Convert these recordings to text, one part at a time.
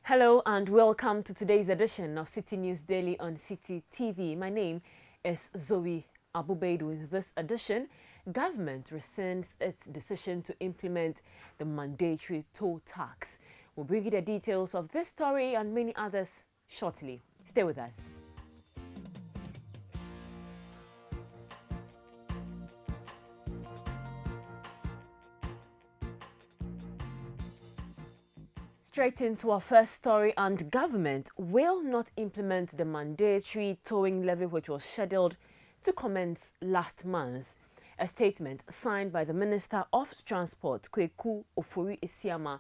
Hello and welcome to today's edition of Citi News Daily on Citi TV. My name is Zoe Baidoo. In this edition, government rescinds its decision to implement the mandatory toll tax. We'll bring you the details of this story and many others shortly. Stay with us. Straight into our first story, and government will not implement the mandatory towing levy which was scheduled to commence last month. A statement signed by the Minister of Transport, Kweku Ofori-Isiama,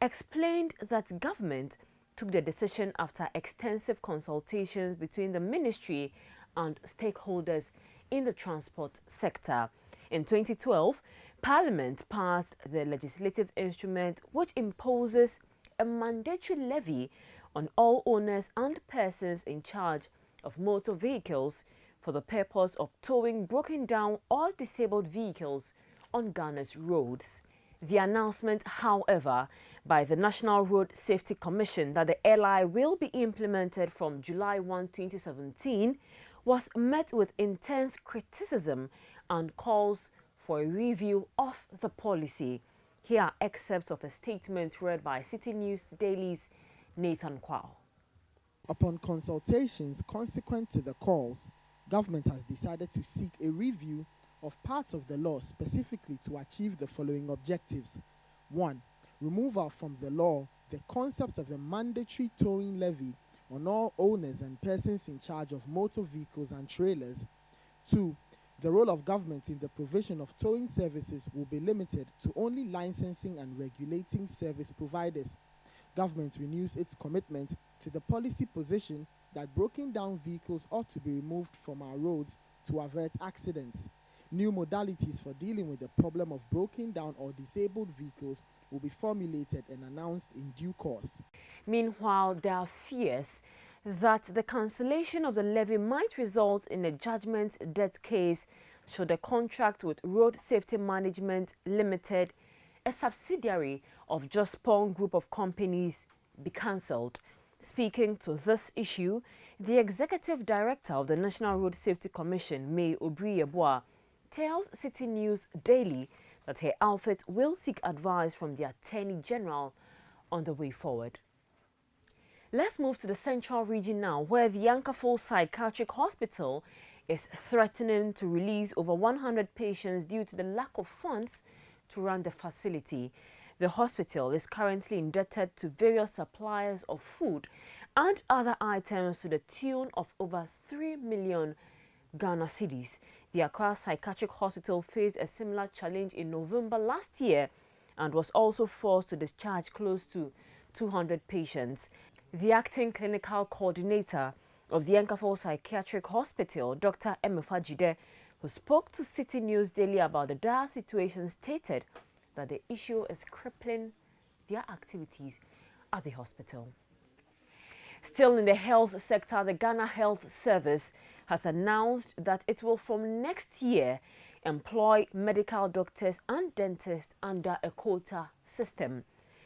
explained that government took the decision after extensive consultations between the ministry and stakeholders in the transport sector. In 2012, Parliament passed the legislative instrument which imposes a mandatory levy on all owners and persons in charge of motor vehicles for the purpose of towing broken down or disabled vehicles on Ghana's roads. The announcement, however, by the National Road Safety Commission that the LI will be implemented from July 1, 2017 was met with intense criticism and calls for a review of the policy. Here are excerpts of a statement read by Citi News Daily's Nathan Kwao. Upon consultations consequent to the calls, government has decided to seek a review of parts of the law specifically to achieve the following objectives. 1. Removal from the law the concept of a mandatory towing levy on all owners and persons in charge of motor vehicles and trailers. 2. The role of government in the provision of towing services will be limited to only licensing and regulating service providers. Government renews its commitment to the policy position that broken down vehicles ought to be removed from our roads to avert accidents. New modalities for dealing with the problem of broken down or disabled vehicles will be formulated and announced in due course. Meanwhile, there are fears that the cancellation of the levy might result in a judgment debt case should the contract with Road Safety Management Limited, a subsidiary of Jospong Group of Companies, be cancelled. Speaking to this issue, the Executive Director of the National Road Safety Commission, May Obriyeboa, tells Citi News Daily that her outfit will seek advice from the Attorney General on the way forward. Let's move to the Central Region now, where the Ankaful Psychiatric Hospital is threatening to release over 100 patients due to the lack of funds to run the facility. The hospital is currently indebted to various suppliers of food and other items to the tune of over 3 million Ghana cedis. The Accra Psychiatric Hospital faced a similar challenge in November last year and was also forced to discharge close to 200 patients. The acting clinical coordinator of the Ankaful Psychiatric Hospital, Dr. Emefajide, who spoke to Citi News Daily about the dire situation, stated that the issue is crippling their activities at the hospital. Still in the health sector, the Ghana Health Service has announced that it will from next year employ medical doctors and dentists under a quota system.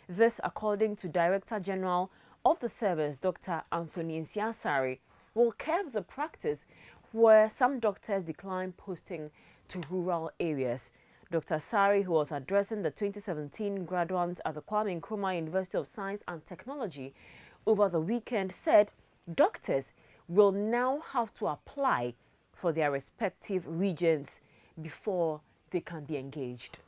This, according to Director General of the service, Dr. Anthony Nsiasari, will curb the practice where some doctors decline posting to rural areas. Dr. Sari, who was addressing the 2017 graduates at the Kwame Nkrumah University of Science and Technology over the weekend, said doctors will now have to apply for their respective regions before they can be engaged.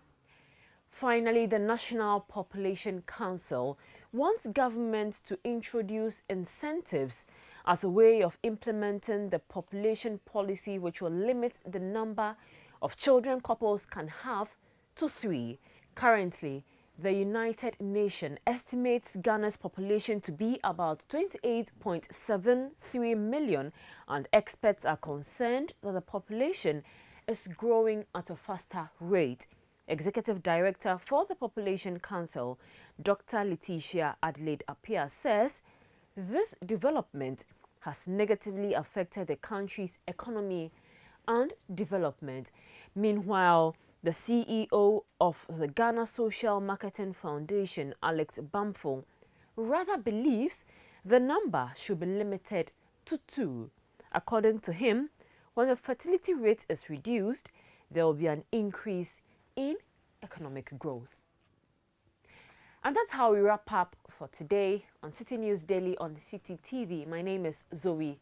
Finally, the National Population Council wants government to introduce incentives as a way of implementing the population policy which will limit the number of children couples can have to 3. Currently, the United Nations estimates Ghana's population to be about 28.73 million, and experts are concerned that the population is growing at a faster rate. Executive Director for the Population Council, Dr. Letitia Adelaide Appiah, says this development has negatively affected the country's economy and development. Meanwhile, the CEO of the Ghana Social Marketing Foundation, Alex Bamfo, rather believes the number should be limited to 2. According to him, when the fertility rate is reduced, there will be an increase in economic growth. And that's how we wrap up for today on Citi News Daily on Citi TV. My name is Zoe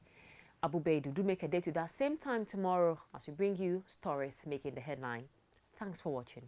Baidoo. Do make a date to that same time tomorrow as we bring you stories making the headline. Thanks for watching.